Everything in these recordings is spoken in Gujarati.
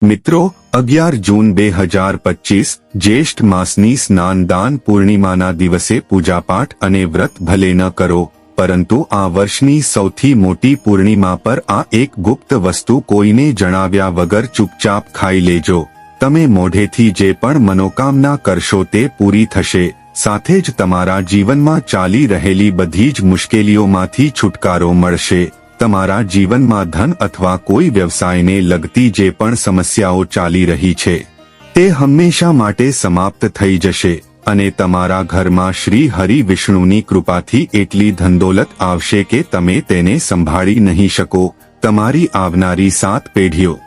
મિત્રો 11 જૂન 2025 જ્યેષ્ઠ માસની સ્નાનદાન પૂર્ણિમાના દિવસે પૂજાપાઠ અને વ્રત ભલે ન કરો, પરંતુ આ વર્ષની સૌથી મોટી પૂર્ણિમા પર આ એક ગુપ્ત વસ્તુ કોઈને જણાવ્યા વગર ચૂપચાપ ખાઈ લેજો. તમે મોઢેથી જે પણ મનોકામના કરશો તે પૂરી થશે, સાથે જ તમારા જીવનમાં ચાલી રહેલી બધી જ મુશ્કેલીઓમાંથી છુટકારો મળશે. તમારા જીવનમાં ધન અથવા કોઈ વ્યવસાયને લગતી જે પણ સમસ્યાઓ ચાલી રહી છે તે હંમેશા માટે સમાપ્ત થઈ જશે અને તમારા ઘરમાં શ્રી હરિ વિષ્ણુની કૃપાથી એટલી ધનદોલત આવશે કે તમે તેને સંભાળી નહીં શકો. તમારી આવનારી 7 પેઢીઓ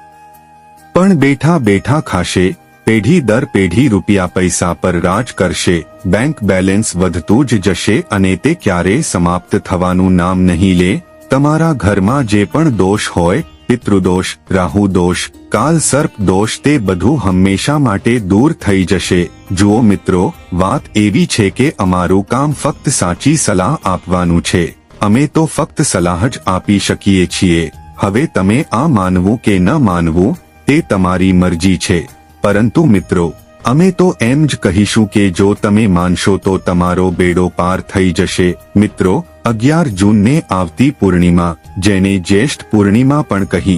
પણ બેઠા બેઠા ખાશે. પેઢી દર પેઢી રૂપિયા પૈસા પર રાજ કરશે. બેંક બેલેન્સ વધતું જ જશે અને તે ક્યારેય સમાપ્ત થવાનું નામ નહીં લે. તમારા ઘરમાં જે પણ દોષ હોય, પિતૃદોષ, રાહુ દોષ, કાલ સર્પ દોષ, તે બધું હંમેશા માટે દૂર થઈ જશે. જુઓ મિત્રો, વાત એવી છે કે અમારું કામ ફક્ત સાચી સલાહ આપવાનું છે. અમે તો ફક્ત સલાહ જ આપી શકીએ છીએ. હવે તમે આ માનવું કે ન માનવું તે તમારી મરજી છે, પરંતુ મિત્રો અમે તો એમ જ કહીશું કે જો તમે માનશો તો તમારો બેડો પાર થઈ જશે. મિત્રો 11 જૂનને આવતી પૂર્ણિમા, જેને જ્યેષ્ઠ પૂર્ણિમા પણ કહી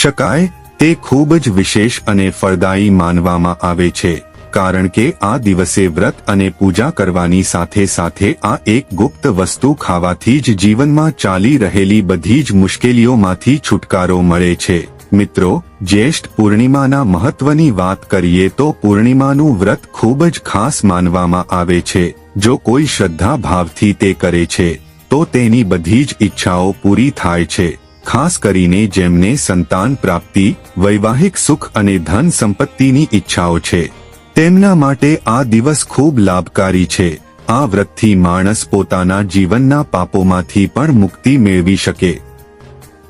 શકાય, તે ખૂબ જ વિશેષ અને ફળદાયી માનવામાં આવે છે, કારણ કે આ દિવસે વ્રત અને પૂજા કરવાની સાથે સાથે આ એક ગુપ્ત વસ્તુ ખાવાથી જ જીવનમાં ચાલી રહેલી બધી જ મુશ્કેલીઓમાંથી છુટકારો મળે છે. મિત્રો, જ્યેષ્ઠ પૂર્ણિમાના મહત્વની વાત કરીએ તો પૂર્ણિમાનું વ્રત ખૂબ જ ખાસ માનવામાં આવે છે. જો કોઈ શ્રદ્ધા ભાવથી તે કરે છે તો તેની બધી જ ઈચ્છાઓ પૂરી થાય છે. ખાસ કરીને જેમને સંતાન પ્રાપ્તિ, વૈવાહિક સુખ અને ધન સંપત્તિની ઈચ્છાઓ છે, તેમના માટે આ દિવસ ખૂબ લાભકારી છે. આ વ્રતથી માણસ પોતાના જીવનના પાપોમાંથી પણ મુક્તિ મેળવી શકે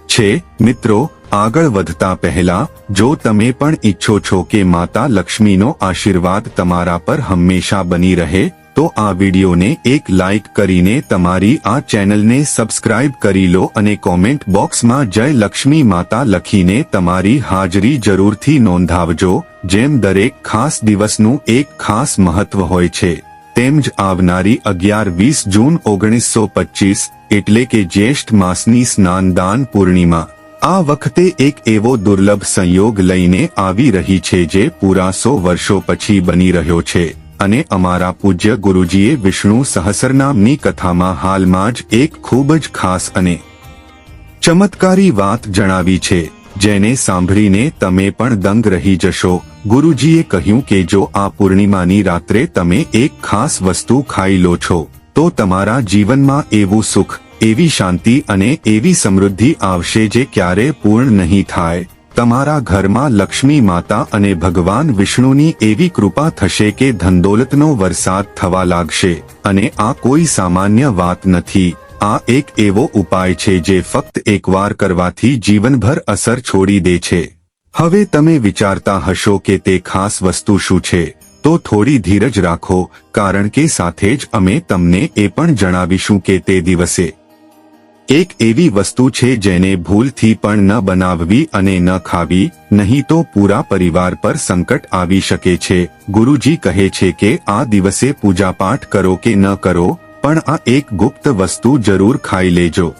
છે. મિત્રો, આગળ વધતા પહેલા જો તમે પણ ઈચ્છો છો કે માતા લક્ષ્મીનો આશીર્વાદ તમારા પર હંમેશા બની રહે, તો આ વિડીયોને એક લાઇક કરીને તમારી આ ચેનલને સબસ્ક્રાઇબ કરી લો અને કોમેન્ટ બોક્સમાં જય લક્ષ્મી માતા લખીને તમારી હાજરી જરૂરથી નોંધાવજો. જેમ દરેક ખાસ દિવસનું એક ખાસ મહત્વ હોય છે, તેમ જ આવનારી 11-20 જૂન 1925 એટલે કે જ્યેષ્ઠ માસની સ્નાનદાન પૂર્ણિમા આ વખતે એક એવો દુર્લભ સંયોગ લઈને આવી રહી છે જે પૂરા 100 વર્ષો પછી બની રહ્યો છે. અને અમારા પૂજ્ય ગુરુજીએ વિષ્ણુ સહસ્રનામની કથામાં હાલમાં જ એક ખૂબ જ ખાસ અને ચમત્કારી વાત જણાવી છે, જેને સાંભળીને તમે પણ દંગ રહી જશો. ગુરુજીએ કહ્યું કે જો આ પૂર્ણિમાની રાત્રે તમે એક ખાસ વસ્તુ ખાઈ લો છો તો તમારા જીવનમાં એવું સુખ, એવી શાંતિ અને એવી સમૃદ્ધિ આવશે જે ક્યારે પૂર્ણ નહીં થાય. તમારા ઘરમાં લક્ષ્મી માતા અને ભગવાન વિષ્ણુની એવી કૃપા થશે કે ધનદોલતનો વરસાદ થવા લાગશે. અને આ કોઈ સામાન્ય વાત નથી. આ એક એવો ઉપાય છે જે ફક્ત એકવાર કરવાથી જીવનભર અસર છોડી દે છે. હવે તમે વિચારતા હશો કે તે ખાસ વસ્તુ શું છે, તો થોડી ધીરજ રાખો, કારણ કે સાથે જ અમે તમને એ પણ જણાવીશું કે તે દિવસે એક એવી વસ્તુ છે જેને ભૂલથી પણ ન બનાવવી અને ન ખાવી, નહીં તો પૂરા પરિવાર પર સંકટ આવી શકે છે. ગુરુજી કહે છે કે આ દિવસે પૂજાપાઠ કરો કે ન કરો, પણ આ એક ગુપ્ત વસ્તુ જરૂર ખાઈ લેજો,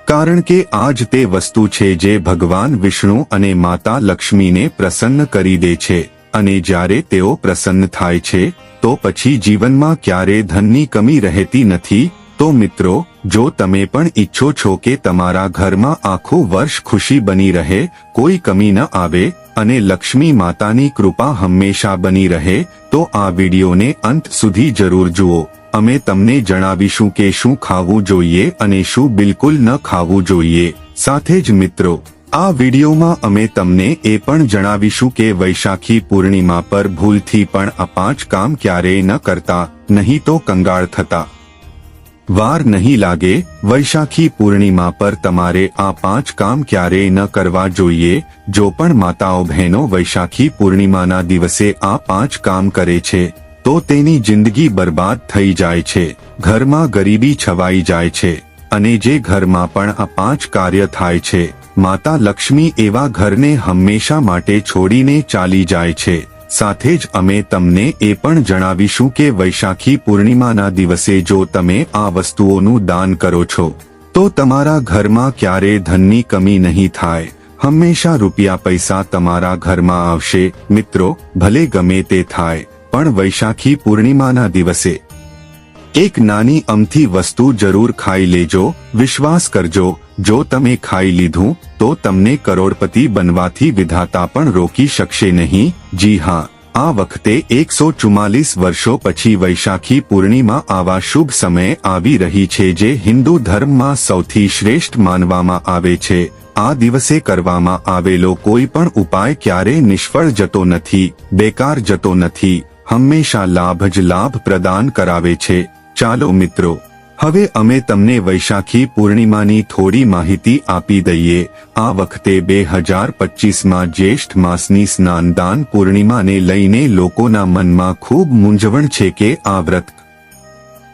કારણ કે આ જ તે વસ્તુ છે જે ભગવાન વિષ્ણુ અને માતા લક્ષ્મીને પ્રસન્ન કરી દે છે. અને જ્યારે તેઓ પ્રસન્ન થાય છે તો પછી જીવનમાં ક્યારે ધનની કમી રહેતી નથી. તો મિત્રો, જો તમે પણ ઈચ્છો છો કે તમારા ઘરમાં આખું વર્ષ ખુશી બની રહે, કોઈ કમી ન આવે અને લક્ષ્મી માતાની કૃપા હંમેશા બની રહે, તો આ વિડીયોને અંત સુધી જરૂર જુઓ. અમે તમને જણાવીશું કે શું ખાવું જોઈએ અને શું બિલકુલ ન ખાવું જોઈએ. સાથે જ મિત્રો, આ વિડીયોમાં અમે તમને એ પણ જણાવીશું કે વૈશાખી પૂર્ણિમા પર ભૂલથી પણ આ 5 કામ ક્યારેય ન કરતા, નહીં તો કંગાળ થતા વાર નહીં લાગે. વૈશાખી પૂર્ણિમા પર તમારે આ 5 કામ ક્યારેય ન કરવા જોઈએ. જો પણ માતાઓ બહેનો વૈશાખી પૂર્ણિમાના દિવસે આ 5 કામ કરે છે તો તેની જિંદગી બરબાદ થઈ જાય છે, ઘરમાં ગરીબી છવાઈ જાય છે અને જે ઘરમાં પણ આ 5 કાર્ય થાય છે માતા લક્ષ્મી એવા ઘરને હંમેશા માટે છોડીને ચાલી જાય છે. સાથે જ અમે તમને એ પણ જણાવીશું કે વૈશાખી પૂર્ણિમાના દિવસે જો તમે આ વસ્તુઓનું દાન કરો છો તો તમારા ઘરમાં ક્યારે ધનની કમી નહીં થાય. હંમેશા રૂપિયા પૈસા તમારા ઘરમાં આવશે. મિત્રો, ભલે ગમે તે થાય પણ વૈશાખી પૂર્ણિમાના દિવસે એક નાની અમથી વસ્તુ જરૂર ખાઈ લેજો. વિશ્વાસ કરજો, જો તમે ખાઈ લીધું તો તમને કરોડપતિ બનવાથી વિધાતા પણ રોકી શકશે નહીં. જી હા, આ વખતે 144 વર્ષો પછી વૈશાખી પૂર્ણિમા આવા શુભ સમયે આવી રહી છે જે હિન્દુ ધર્મમાં સૌથી શ્રેષ્ઠ માનવામાં આવે છે. આ દિવસે કરવામાં આવેલો કોઈ પણ ઉપાય ક્યારેય નિષ્ફળ જતો નથી, બેકાર જતો નથી. હંમેશા લાભ જ લાભ પ્રદાન કરાવે છે. ચાલો મિત્રો, હવે અમે તમને વૈશાખી પૂર્ણિમાની થોડી માહિતી આપી દઈએ. આ વખતે 2025માં જ્યેષ્ઠ માસની સ્નાનદાન પૂર્ણિમાને લઈને લોકોના મનમાં ખૂબ મૂંઝવણ છે કે આ વ્રત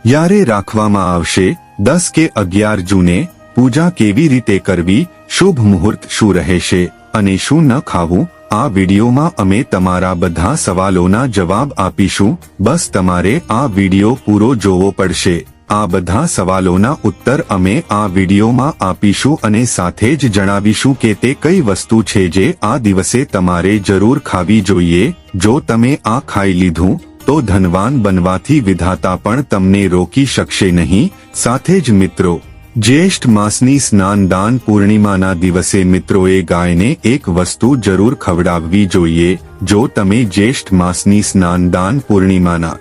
ક્યારે રાખવામાં આવશે, 10 કે 11 જૂને, પૂજા કેવી રીતે કરવી, શુભ મુહૂર્ત શું રહેશે અને શું ન ખાવું. આ વિડીયોમાં અમે તમારા બધા સવાલોના જવાબ આપીશું. બસ તમારે આ વિડીયો પૂરો જોવો પડશે. આ બધા સવાલોના ઉત્તર અમે આ વિડીયોમાં આપીશું અને સાથે જ જણાવીશું કે તે કઈ વસ્તુ છે જે આ દિવસે તમારે જરૂર ખાવી જોઈએ. જો તમે આ ખાઈ લીધું તો ધનવાન બનવાથી વિધાતા પણ તમને રોકી શકશે નહીં. સાથે જ મિત્રો, જ્યેષ્ઠ માસની સ્નાનદાન પૂર્ણિમાના દિવસે મિત્રોએ ગાયને એક વસ્તુ જરૂર ખવડાવવી જોઈએ. જો તમે જ્યેષ્ઠ માસની સ્નાનદાન પૂર્ણિમાના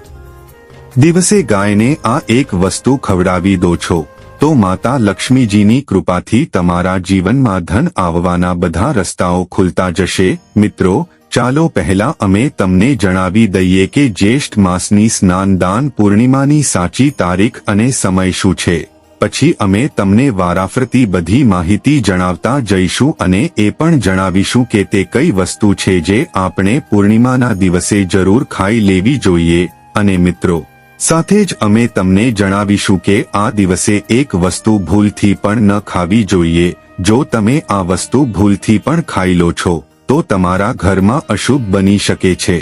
દિવસે ગાયને આ એક વસ્તુ ખવડાવી દો છો તો માતા લક્ષ્મીજીની કૃપાથી તમારા જીવનમાં ધન આવવાના બધા રસ્તાઓ ખુલતા જશે. મિત્રો, ચાલો પહેલા અમે તમને જણાવી દઈએ કે જ્યેષ્ઠ માસની સ્નાનદાન પૂર્ણિમાની સાચી તારીખ અને સમય શું છે. પછી અમે તમને વારાફરતી બધી માહિતી જણાવતા જઈશું અને એ પણ જણાવીશું કે તે કઈ વસ્તુ છે જે આપણે પૂર્ણિમાના દિવસે જરૂર ખાઈ લેવી જોઈએ. અને મિત્રો, સાથે જ અમે તમને જણાવીશું કે આ દિવસે એક વસ્તુ ભૂલથી પણ ન ખાવી જોઈએ. જો તમે આ વસ્તુ ભૂલથી પણ ખાઈ લો છો તો તમારા ઘરમાં અશુભ બની શકે છે.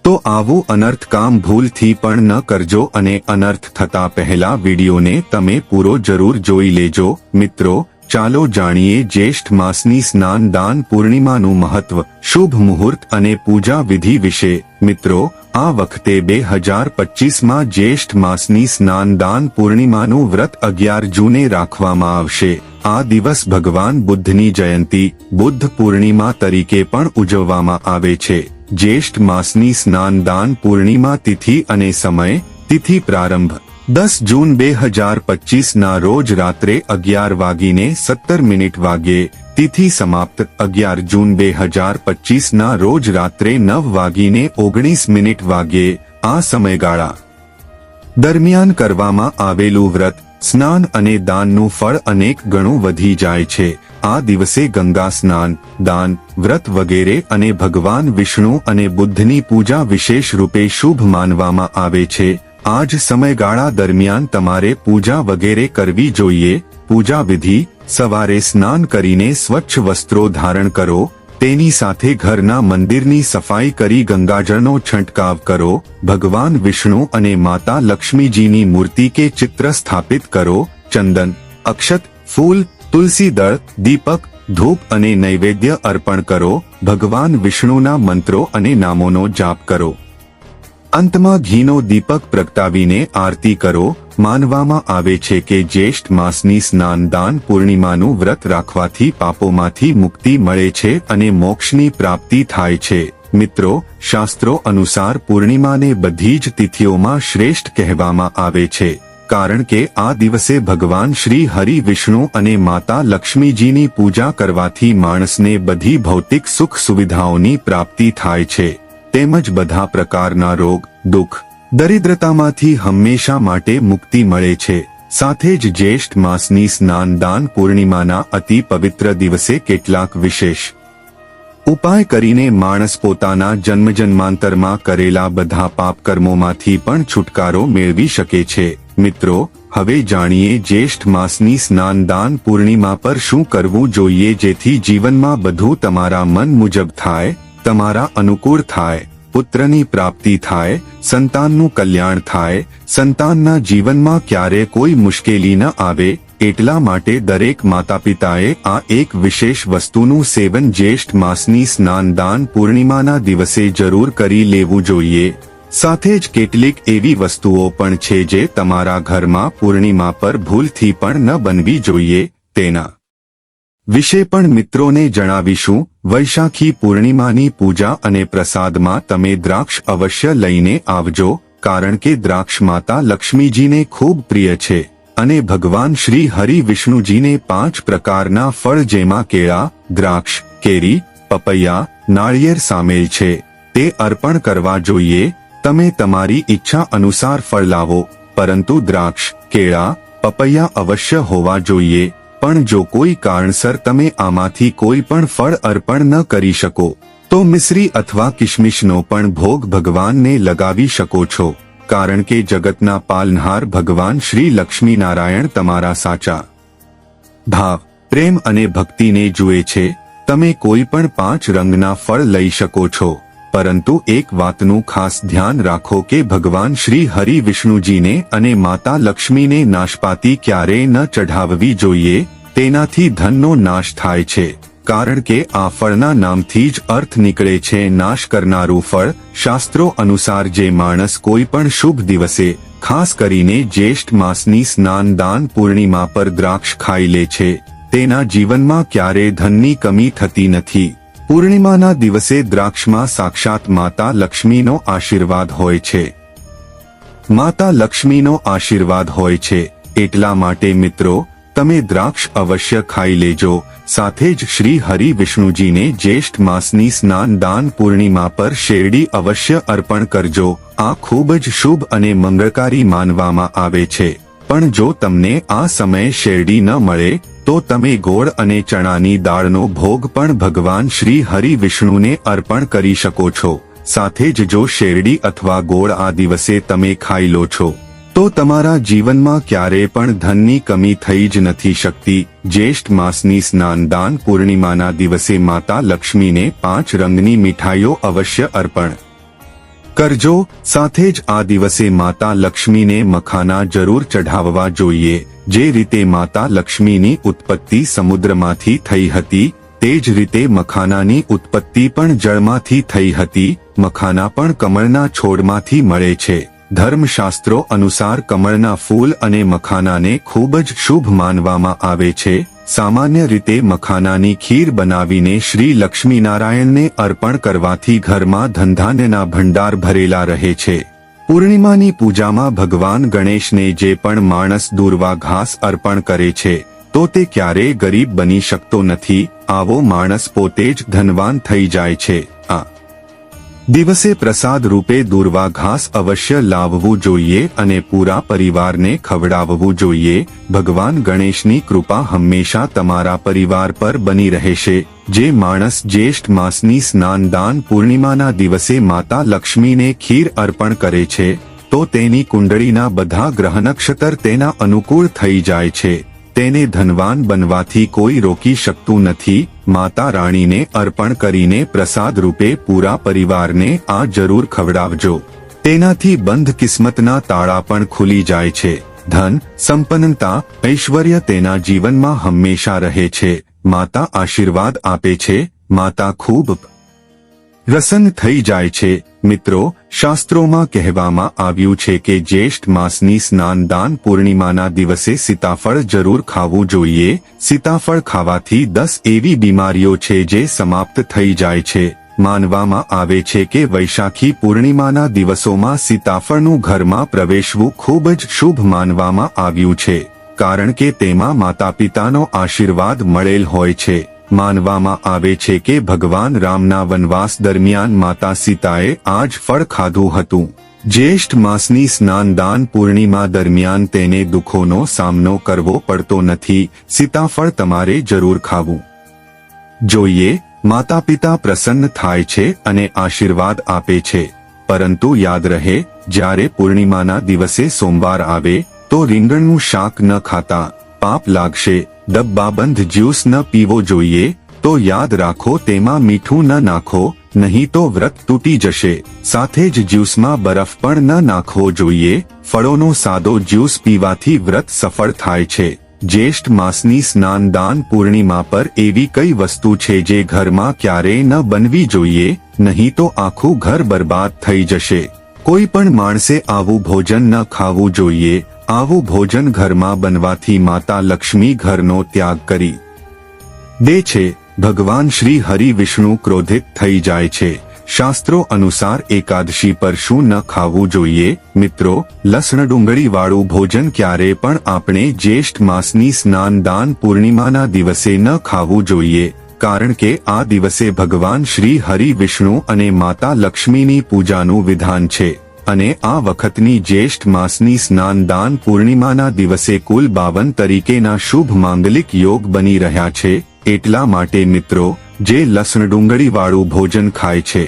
તો આવું અનર્થ કામ ભૂલથી પણ ન કરજો અને અનર્થ થતા પહેલા વિડીયોને તમે પૂરો જરૂર જોઈ લેજો. મિત્રો, ચાલો જાણીએ જ્યેષ્ઠ માસની સ્નાનદાન પૂર્ણિમાનું મહત્વ, શુભ મુહૂર્ત અને પૂજા વિધિ વિશે. મિત્રો, આ વખતે 2025માં જ્યેષ્ઠ માસની સ્નાનદાન પૂર્ણિમાનું વ્રત 11 જૂને રાખવામાં આવશે. આ દિવસ ભગવાન બુદ્ધની જયંતી, બુદ્ધ પૂર્ણિમા તરીકે પણ ઉજવવામાં આવે છે. જ્યેષ્ઠ માસની સ્નાનદાન પૂર્ણિમા તિથિ અને સમય. તિથિ પ્રારંભ 10 જૂન 2025ના રોજ રાત્રે 11:17 વાગ્યે. તિથિ સમાપ્ત 11 જૂન 2025ના રોજ રાત્રે 9:19 વાગ્યે. આ સમયગાળા દરમિયાન કરવામાં આવેલું વ્રત, સ્નાન અને દાનનું ફળ અનેક ગણું વધી જાય છે. આ દિવસે ગંગા સ્નાન, દાન, વ્રત વગેરે અને ભગવાન વિષ્ણુ અને બુદ્ધની પૂજા વિશેષ રૂપે શુભ માનવામાં આવે છે. આ જ સમયગાળા દરમિયાન તમારે પૂજા વગેરે કરવી જોઈએ. પૂજા વિધિ: સવારે સ્નાન કરીને સ્વચ્છ વસ્ત્રો ધારણ કરો. તેની સાથે ઘરના મંદિરની સફાઈ કરી ગંગાજળનો છંટકાવ કરો. ભગવાન વિષ્ણુ અને માતા લક્ષ્મીજીની મૂર્તિ કે ચિત્ર સ્થાપિત કરો. ચંદન, અક્ષત, ફૂલ, તુલસી દળ, દીપક, ધૂપ અને નૈવેદ્ય અર્પણ કરો. ભગવાન વિષ્ણુના મંત્રો અને નામોનો જાપ કરો. અંતમાં ઘીનો દીપક પ્રગટાવીને આરતી કરો. માનવામાં આવે છે કે જ્યેષ્ઠ માસની સ્નાનદાન પૂર્ણિમાનું વ્રત રાખવાથી પાપોમાંથી મુક્તિ મળે છે અને મોક્ષની પ્રાપ્તિ થાય છે. મિત્રો, શાસ્ત્રો અનુસાર પૂર્ણિમાને બધી જ તિથિઓમાં શ્રેષ્ઠ કહેવામાં આવે છે, કારણ કે આ દિવસે ભગવાન શ્રી હરિ વિષ્ણુ અને માતા લક્ષ્મીજીની પૂજા કરવાથી માણસને બધી ભૌતિક સુખ સુવિધાઓની પ્રાપ્તિ થાય છે, તેમજ બધા પ્રકારના રોગ, દુઃખ, દરિદ્રતામાંથી હંમેશા માટે મુક્તિ મળે છે. સાથે જ જ્યેષ્ઠ માસની સ્નાનદાન પૂર્ણિમાના અતિ પવિત્ર દિવસે કેટલાક વિશેષ ઉપાય કરીને માણસ પોતાના જન્મજન્માંતરમાં કરેલા બધા પાપ કર્મોમાંથી પણ છુટકારો મેળવી શકે છે. મિત્રો, હવે જાણીએ જ્યેષ્ઠ માસની સ્નાનદાન પૂર્ણિમા પર શું કરવું જોઈએ જેથી જીવનમાં બધું તમારા મન મુજબ થાય, તમારા અનુકૂળ થાય, પુત્રની પ્રાપ્તિ થાય, સંતાનનું કલ્યાણ થાય, સંતાનના જીવનમાં ક્યારે કોઈ મુશ્કેલી ન આવે. એટલા માટે દરેક માતાપિતાએ આ એક વિશેષ વસ્તુનું સેવન જ્યેષ્ઠ માસની સ્નાનદાન પૂર્ણિમાના દિવસે જરૂર કરી લેવું જોઈએ. સાથે જ કેટલીક એવી વસ્તુઓ પણ છે જે તમારા ઘરમાં પૂર્ણિમા પર ભૂલથી પણ ન બનવી જોઈએ. તેના વિશે પણ મિત્રોને જણાવીશું. વૈશાખી પૂર્ણિમાની પૂજા અને પ્રસાદમાં તમે દ્રાક્ષ અવશ્ય લઈને આવજો, કારણ કે દ્રાક્ષ માતા લક્ષ્મીજીને ખૂબ પ્રિય છે અને ભગવાન શ્રી હરિ વિષ્ણુજીને 5 પ્રકારના ફળ જેમાં કેળા, દ્રાક્ષ, કેરી, પપૈયા, નાળિયેર સામેલ છે તે અર્પણ કરવા જોઈએ. તમે તમારી ઈચ્છા અનુસાર ફળ લાવો, પરંતુ દ્રાક્ષ, કેળા, પપૈયા અવશ્ય હોવા જોઈએ. પણ જો કોઈ કારણસર તમે આમાંથી કોઈ પણ ફળ અર્પણ ન કરી શકો તો મિશ્રી અથવા કિશમિશનો પણ ભોગ ભગવાનને લગાવી શકો છો, કારણ કે જગતના પાલનહાર ભગવાન શ્રી લક્ષ્મીનારાયણ તમારા સાચા ભાવ, પ્રેમ અને ભક્તિને જુએ છે. તમે કોઈ પણ 5 રંગના ફળ લઈ શકો છો, પરંતુ એક વાતનું ખાસ ધ્યાન રાખો કે ભગવાન શ્રી હરિ વિષ્ણુજીને અને માતા લક્ષ્મીને નાશપાતી ક્યારેય ન ચઢાવવી જોઈએ. તેનાથી ધનનો નાશ થાય છે, કારણ કે આ ફળના નામથી જ અર્થ નીકળે છે નાશ કરનારું ફળ. શાસ્ત્રો અનુસાર જે માણસ કોઈ પણ શુભ દિવસે, ખાસ કરીને જ્યેષ્ઠ માસની સ્નાનદાન પૂર્ણિમા પર દ્રાક્ષ ખાઈ લે છે તેના જીવનમાં ક્યારે ધનની કમી થતી નથી. પૂર્ણિમાના દિવસે દ્રાક્ષમાં સાક્ષાત માતા લક્ષ્મીનો આશીર્વાદ હોય છે. માતા લક્ષ્મીનો આશીર્વાદ હોય છે. એટલા માટે મિત્રો, તમે દ્રાક્ષ અવશ્ય ખાઈ લેજો. સાથે જ શ્રી હરિ વિષ્ણુજીને જ્યેષ્ઠ માસની સ્નાનદાન પૂર્ણિમા પર શેરડી અવશ્ય અર્પણ કરજો. આ ખૂબ જ શુભ અને મંગળકારી માનવામાં આવે છે. પણ જો તમને આ સમયે શેરડી ન મળે તો તમે ગોળ અને ચણાની દાળનો ભોગ પણ ભગવાન શ્રી હરિ વિષ્ણુને અર્પણ કરી શકો છો. સાથે જ જો શેરડી અથવા ગોળ આ દિવસે તમે ખાઈ લો છો તો તમારા જીવનમાં ક્યારેય પણ ધનની કમી થઈ જ નથી શકતી. જ્યેષ્ઠ માસની સ્નાનદાન પૂર્ણિમાના દિવસે માતા લક્ષ્મીને 5 રંગની મીઠાઈઓ અવશ્ય અર્પણ કરજો. સાથે જ આ દિવસે માતા લક્ષ્મીને મખાના જરૂર ચઢાવવા જોઈએ. જે રીતે માતા લક્ષ્મીની ઉત્પત્તિ સમુદ્રમાંથી થઈ હતી, તે જ રીતે મખાનાની ઉત્પત્તિ પણ જળમાંથી થઈ હતી. મખાના પણ કમળના છોડમાંથી મળે છે. ધર્મશાસ્ત્રો અનુસાર કમળના ફૂલ અને મખાનાને ખૂબ જ શુભ માનવામાં આવે છે. સામાન્ય રીતે મખાનાની ખીર બનાવીને શ્રી લક્ષ્મીનારાયણને અર્પણ કરવાથી ઘરમાં ધનધાન્યના ભંડાર ભરેલા રહે છે. પૂર્ણિમાની પૂજામાં ભગવાન ગણેશને જે પણ માણસ દૂર્વા ઘાસ અર્પણ કરે છે તો તે ક્યારેય ગરીબ બની શકતો નથી. આવો માણસ પોતે જ ધનવાન થઈ જાય છે. આ દિવસે પ્રસાદ રૂપે દૂર્વા ઘાસ અવશ્ય લાવવું જોઈએ અને પૂરા પરિવારને ખવડાવવું જોઈએ. ભગવાન ગણેશની કૃપા હંમેશા તમારા પરિવાર પર બની રહેશે. જે માણસ જ્યેષ્ઠ માસની સ્નાનદાન પૂર્ણિમાના દિવસે માતા લક્ષ્મીને ખીર અર્પણ કરે છે તો તેની કુંડળીના બધા ગ્રહ નક્ષત્ર તેના અનુકૂળ થઈ જાય છે. તેને ધનવાન બનવાથી કોઈ રોકી શકતું નથી. માતા રાણીને અર્પણ કરીને પ્રસાદ રૂપે પૂરા પરિવારને આ જરૂર ખવડાવજો. તેનાથી બંધ કિસ્મતના તાળા પણ ખુલી જાય છે. ધન, સંપન્નતા, ઐશ્વર્ય તેના જીવનમાં હંમેશા રહે છે. માતા આશીર્વાદ આપે છે. માતા ખૂબ પ્રસન્ન થઈ જાય છે. મિત્રો, શાસ્ત્રોમાં કહેવામાં આવ્યું છે કે જ્યેષ્ઠ માસની સ્નાનદાન પૂર્ણિમાના દિવસે સીતાફળ જરૂર ખાવું જોઈએ. સીતાફળ ખાવાથી 10 એવી બીમારીઓ છે જે સમાપ્ત થઈ જાય છે. માનવામાં આવે છે કે વૈશાખી પૂર્ણિમાના દિવસોમાં સીતાફળનું ઘરમાં પ્રવેશવું ખૂબ જ શુભ માનવામાં આવ્યું છે, કારણ કે તેમાં માતા પિતાનો આશીર્વાદ મળેલ હોય છે. માનવામાં આવે છે કે ભગવાન રામના વનવાસ દરમિયાન માતા સીતાએ આ જ ફળ ખાધું હતું. જ્યેષ્ઠ માસની સ્નાનદાન પૂર્ણિમા દરમિયાન તેને દુઃખોનો સામનો કરવો પડતો નથી. સીતાફળ તમારે જરૂર ખાવું જોઈએ. માતા પિતા પ્રસન્ન થાય છે અને આશીર્વાદ આપે છે. પરંતુ યાદ રહે, જ્યારે પૂર્ણિમાના દિવસે સોમવાર આવે તો રીંગણનું શાક ન ખાતા, પાપ લાગશે. ડબ્બાબંધ જ્યુસ ન પીવો જોઈએ, તો યાદ રાખો તેમાં મીઠું ન નાખો, નહીં તો વ્રત તૂટી જશે. સાથે જ જ્યુસમાં બરફ પણ ન નાખવો જોઈએ. ફળોનો સાદો જ્યુસ પીવાથી વ્રત સફળ થાય છે. જ્યેષ્ઠ માસની સ્નાનદાન પૂર્ણિમા પર એવી કઈ વસ્તુ છે જે ઘરમાં ક્યારેય ન બનવી જોઈએ, નહીં તો આખું ઘર બરબાદ થઈ જશે. કોઈ પણ માણસે આવું ભોજન ન ખાવું જોઈએ. આવું ભોજન ઘરમાં બનવાથી માતા લક્ષ્મી ઘરનો ત્યાગ કરી દે છે. ભગવાન શ્રી હરિ વિષ્ણુ ક્રોધિત થઈ જાય છે. શાસ્ત્રો અનુસાર એકાદશી પર શું ન ખાવું જોઈએ? મિત્રો, લસણ ડુંગળી વાળું ભોજન ક્યારે પણ આપણે જ્યેષ્ઠ માસની સ્નાનદાન પૂર્ણિમાના દિવસે ન ખાવું જોઈએ, કારણ કે આ દિવસે ભગવાન શ્રી હરિ વિષ્ણુ અને માતા લક્ષ્મીની પૂજાનું વિધાન છે. અને આ વખતની જ્યેષ્ઠ માસની સ્નાનદાન પૂર્ણિમાના દિવસે કુલ 52 તરીકેના શુભ માંગલિક યોગ બની રહ્યા છે. એટલા માટે મિત્રો, જે લસણ ડુંગળી વાળું ભોજન ખાય છે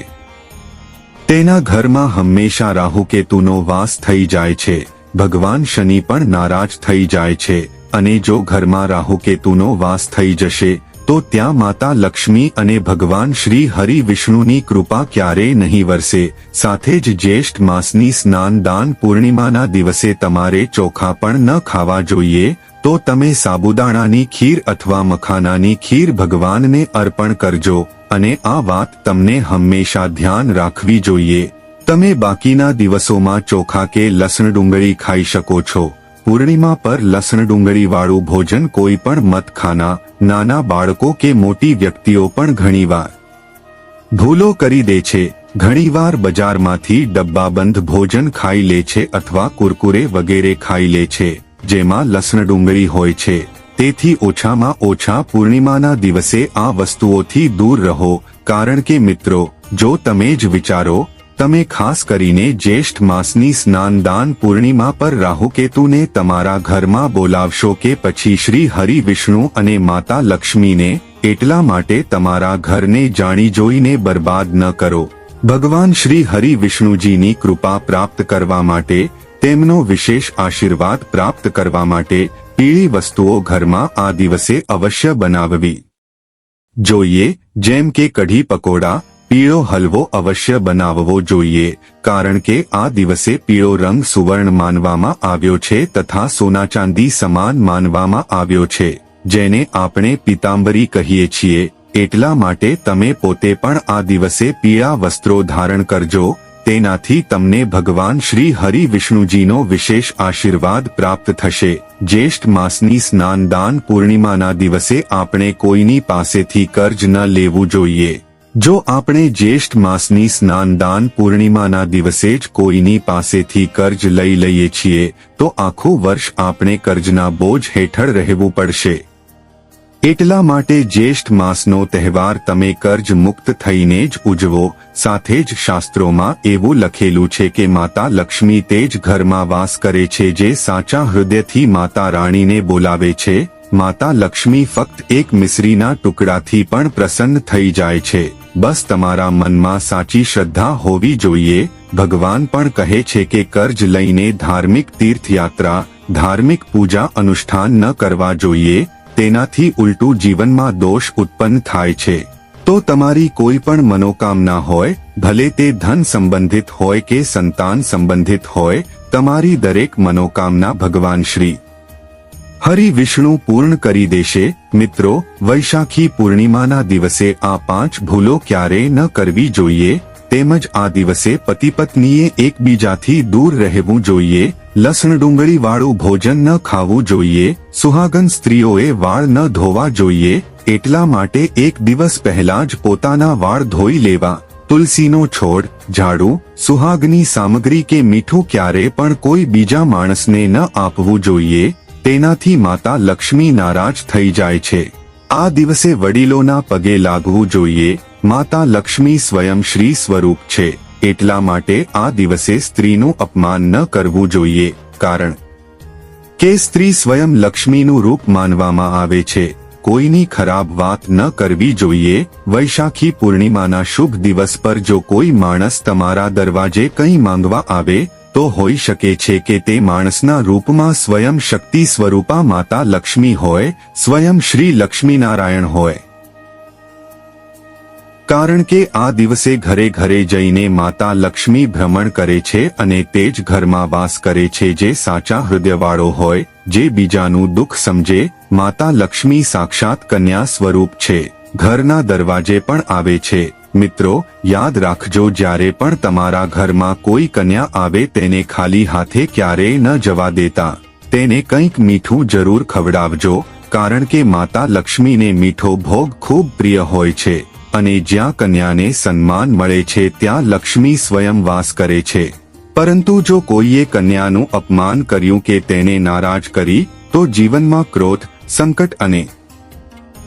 તેના ઘરમાં હંમેશા રાહુકેતુનો વાસ થઈ જાય છે. ભગવાન શનિ પણ નારાજ થઈ જાય છે. અને જો ઘરમાં રાહુકેતુનો વાસ થઈ જશે તો ત્યાં માતા લક્ષ્મી અને ભગવાન શ્રી હરિ વિષ્ણુની કૃપા ક્યારેય નહીં વરસે. સાથે જ જ્યેષ્ઠ માસની સ્નાનદાન પૂર્ણિમાના દિવસે તમારે ચોખા પણ ન ખાવા જોઈએ. તો તમે સાબુદાણાની ખીર અથવા મખાનાની ખીર ભગવાનને અર્પણ કરજો. અને આ વાત તમને હંમેશા ધ્યાન રાખવી જોઈએ. તમે બાકીના દિવસોમાં ચોખા કે લસણ ડુંગળી ખાઈ શકો છો. પૂર્ણિમા પર લસણ ડુંગળી વાળું ભોજન કોઈ પણ મત ખાના, નાના બાળકો કે મોટી વ્યક્તિઓ પણ ઘણીવાર ભૂલો કરી દે છે. ઘણીવાર બજારમાંથી ડબ્બાબંધ ભોજન ખાઈ લે છે અથવા કુરકુરે વગેરે ખાઈ લે છે, જેમાં લસણ ડુંગળી હોય છે. તેથી ઓછામાં ઓછા પૂર્ણિમાના દિવસે આ વસ્તુઓથી દૂર રહો. કારણ કે મિત્રો, જો તમે જ વિચારો, તમે ખાસ કરીને જ્યેષ્ઠ માસની સ્નાનદાન પૂર્ણિમા પર રાહુકેતુને તમારા ઘરમાં બોલાવશો કે પછી શ્રી હરિ વિષ્ણુ અને માતા લક્ષ્મીને, એટલા માટે તમારા ઘરને જાણી જોઈને બરબાદ ન કરો. ભગવાન શ્રી હરિ વિષ્ણુજીની કૃપા પ્રાપ્ત કરવા માટે, તેમનો વિશેષ આશીર્વાદ પ્રાપ્ત કરવા માટે પીળી વસ્તુઓ ઘરમાં આ દિવસે અવશ્ય બનાવવી જોઈએ. જેમ કે કઢી પકોડા, પીળો હલવો અવશ્ય બનાવવો જોઈએ. કારણ કે આ દિવસે પીળો રંગ સુવર્ણ માનવામાં આવ્યો છે તથા સોના ચાંદી સમાન માનવામાં આવ્યો છે, જેને આપણે પીતાંબરી કહીએ છીએ. એટલા માટે તમે પોતે પણ આ દિવસે પીળા વસ્ત્રો ધારણ કરજો. તેનાથી તમને ભગવાન શ્રી હરિ વિષ્ણુજીનો વિશેષ આશીર્વાદ પ્રાપ્ત થશે. જ્યેષ્ઠ માસની સ્નાનદાન પૂર્ણિમાના દિવસે આપણે કોઈની પાસેથી કર્જ ન લેવું જોઈએ. જો આપણે જ્યેષ્ઠ માસની સ્નાનદાન પૂર્ણિમાના દિવસે જ કોઈની પાસેથી કર્જ લઈ લઈએ છીએ તો આખું વર્ષ આપણે કર્જના બોજ હેઠળ રહેવું પડશે. એટલા માટે જ્યેષ્ઠ માસનો તહેવાર તમે કર્જ મુક્ત થઈને જ ઉજવો. સાથે જ શાસ્ત્રોમાં એવું લખેલું છે કે માતા લક્ષ્મી તે જ ઘરમાં વાસ કરે છે જે સાચા હૃદયથી માતા રાણીને બોલાવે છે. માતા લક્ષ્મી ફક્ત એક મિશ્રીના ટુકડાથી પણ પ્રસન્ન થઈ જાય છે. બસ તમારા મનમાં સાચી શ્રદ્ધા હોવી જોઈએ. ભગવાન પણ કહે છે કે કર્જ લઈને ધાર્મિક તીર્થયાત્રા, ધાર્મિક પૂજા અનુષ્ઠાન ન કરવા જોઈએ. તેનાથી ઉલટું જીવનમાં દોષ ઉત્પન્ન થાય છે. તો તમારી કોઈ પણ મનોકામના હોય, ભલે તે ધન સંબંધિત હોય કે સંતાન સંબંધિત હોય, તમારી દરેક મનોકામના ભગવાન શ્રી હરિ વિષ્ણુ પૂર્ણ કરી દેશે. મિત્રો, વૈશાખી પૂર્ણિમાના દિવસે આ 5 ભૂલો ક્યારેય ન કરવી જોઈએ. તેમજ આ દિવસે પતિ પત્નીએ એકબીજાથી દૂર રહેવું જોઈએ. લસણ ડુંગળી વાળું ભોજન ન ખાવું જોઈએ. સુહાગન સ્ત્રીઓએ વાળ ન ધોવા જોઈએ. એટલા માટે એક દિવસ પહેલા જ પોતાના વાળ ધોઈ લેવા. તુલસીનો છોડ, ઝાડુ, સુહાગની સામગ્રી કે મીઠું ક્યારે પણ કોઈ બીજા માણસને ન આપવું જોઈએ. તેનાથી માતા લક્ષ્મી નારાજ થઈ જાય છે. આ દિવસે વડીલોના પગે લાગવું જોઈએ. માતા લક્ષ્મી સ્વયં શ્રી સ્વરૂપ છે. એટલા માટે આ દિવસે સ્ત્રીનું અપમાન ન કરવું જોઈએ. કારણ કે સ્ત્રી સ્વયં લક્ષ્મીનું રૂપ માનવામાં આવે છે. કોઈની ખરાબ વાત ન કરવી જોઈએ. વૈશાખી પૂર્ણિમાના શુભ દિવસ પર જો કોઈ માણસ તમારા દરવાજે કંઈ માંગવા આવે તો હોઈ શકે છે કે તે માણસના રૂપમાં સ્વયં શક્તિ સ્વરૂપા માતા લક્ષ્મી હોય, સ્વયં શ્રી લક્ષ્મીનારાયણ હોય. કારણ કે આ દિવસે ઘરે ઘરે જઈને માતા લક્ષ્મી ભ્રમણ કરે છે અને તે જ ઘરમાં વાસ કરે છે જે સાચા હૃદયવાળો હોય, જે બીજાનું દુઃખ સમજે. માતા લક્ષ્મી સાક્ષાત કન્યા સ્વરૂપ છે, ઘરના દરવાજે પણ આવે છે. મિત્રો, યાદ રાખજો, જ્યારે પણ તમારા ઘરમાં કોઈ કન્યા આવે તેને ખાલી હાથે ક્યારેય ન જવા દેતા. તેને કંઈક મીઠું જરૂર ખવડાવજો, કારણ કે માતા લક્ષ્મીને મીઠો ભોગ ખૂબ પ્રિય હોય છે અને જ્યાં કન્યાને સન્માન મળે છે ત્યાં લક્ષ્મી સ્વયં વાસ કરે છે. પરંતુ જો કોઈએ કન્યાનું અપમાન કર્યું કે તેને નારાજ કરી તો જીવનમાં ક્રોધ, સંકટ અને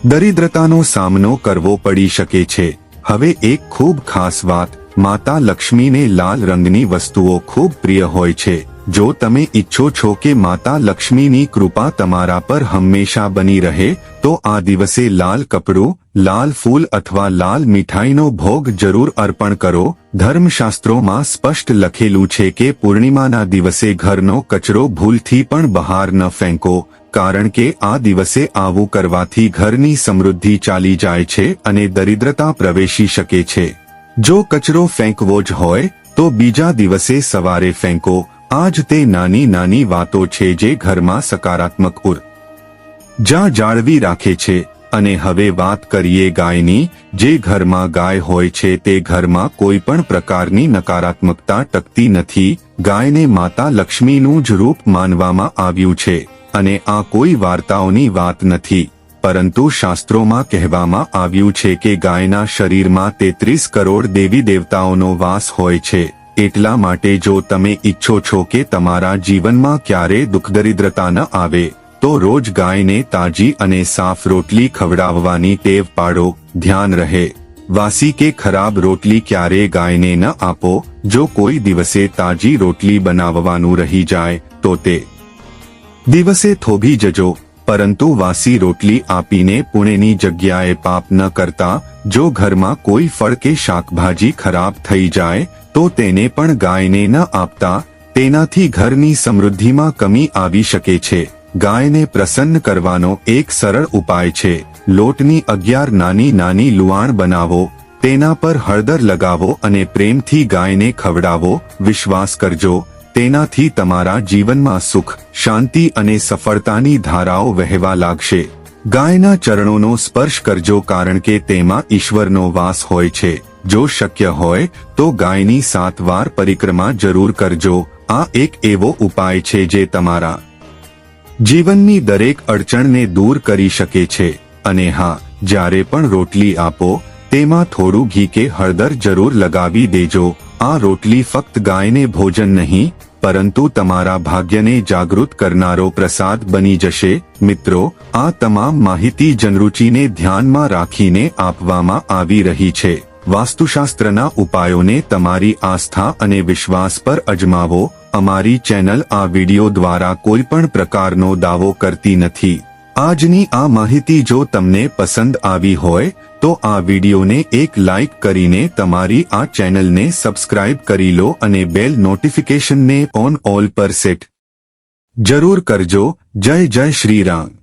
દરિદ્રતાનો સામનો કરવો પડી શકે છે. હવે એક ખૂબ ખાસ વાત, માતા લક્ષ્મીને લાલ રંગની વસ્તુઓ ખૂબ પ્રિય હોય છે. જો તમે ઈચ્છો છો કે માતા લક્ષ્મીની કૃપા તમારા પર હંમેશા બની રહે તો આ દિવસે લાલ કપડું, લાલ ફૂલ અથવા લાલ મીઠાઈનો ભોગ જરૂર અર્પણ કરો. ધર્મશાસ્ત્રોમાં સ્પષ્ટ લખેલું છે કે પૂર્ણિમાના દિવસે ઘરનો કચરો ભૂલથી પણ બહાર ન ફેંકો, કારણ કે આ દિવસે આવું કરવાથી ઘરની સમૃદ્ધિ ચાલી જાય છે અને દરિદ્રતા પ્રવેશી શકે છે. જો કચરો ફેંકવો જ હોય તો બીજા દિવસે સવારે ફેંકો. આ જ તે નાની નાની વાતો છે જે ઘરમાં સકારાત્મક ઉર્જા જાળવી રાખે છે. અને હવે વાત કરીએ ગાયની. જે ઘરમાં ગાય હોય છે તે ઘરમાં કોઈ પણ પ્રકારની નકારાત્મકતા ટકતી નથી. ગાયને માતા લક્ષ્મીનું જ રૂપ માનવામાં આવ્યું છે અને આ કોઈ વાર્તાઓની વાત નથી, પરંતુ શાસ્ત્રોમાં કહેવામાં આવ્યું છે કે ગાયના શરીરમાં 33 કરોડ દેવી દેવતાઓનો વાસ હોય છે. એટલા માટે જો તમે ઈચ્છો છો કે તમારા જીવનમાં ક્યારેય દુઃખદરિદ્રતા ન આવે તો રોજ ગાયને તાજી અને સાફ રોટલી ખવડાવવાની ટેવ પાડો. ધ્યાન રહે, વાસી કે ખરાબ રોટલી ક્યારેય ગાયને ન આપો. જો કોઈ દિવસે તાજી રોટલી બનાવવાનું રહી જાય તો તે દિવસે થોભી જજો, પરંતુ વાસી રોટલી આપીને પુણ્યની જગ્યાએ પાપ ન કરતા. જો ઘરમાં કોઈ ફળ કે શાકભાજી ખરાબ થઈ જાય તો તેને પણ ગાયને ન આપતા. તેનાથી ઘરની સમૃદ્ધિમાં કમી આવી શકે છે. ગાયને પ્રસન્ન કરવાનો એક સરળ ઉપાય છે, લોટની 11 નાની નાની લુઆણ બનાવો, તેના પર હળદર લગાવો અને પ્રેમથી ગાયને ખવડાવો. વિશ્વાસ કરજો, તેનાથી તમારા જીવનમાં સુખ, શાંતિ અને સફળતાની ધારાઓ વહેવા લાગશે. ગાયના ચરણોનો સ્પર્શ કરજો, કારણ કે તેમાં ઈશ્વરનો વાસ હોય છે. જો શક્ય હોય તો ગાયની 7 વાર પરિક્રમા જરૂર કરજો. આ એક એવો ઉપાય છે જે તમારા જીવનની દરેક અડચણને દૂર કરી શકે છે. અને હા, જ્યારે પણ રોટલી આપો તેમાં થોડું ઘી કે હળદર જરૂર લગાવી દેજો. આ રોટલી ફક્ત ગાયને ભોજન નહીં, પરંતુ તમારા ભાગ્યને જાગૃત કરનારો પ્રસાદ બની જશે. મિત્રો, આ તમામ માહિતી જનરુચિને ધ્યાનમાં રાખીને આપવામાં આવી રહી છે. વાસ્તુશાસ્ત્રના ઉપાયોને તમારી આસ્થા અને વિશ્વાસ પર અજમાવો. અમારી ચેનલ આ વિડિયો દ્વારા કોઈ પણ પ્રકારનો દાવો કરતી નથી. આજની આ માહિતી જો તમને પસંદ આવી હોય તો આ વિડિયોને એક લાઇક કરીને તમારી આ ચેનલને સબસ્ક્રાઇબ કરી લો અને બેલ નોટિફિકેશનને ઓન ઓલ પર સેટ જરૂર કરજો. જય જય શ્રી રામ.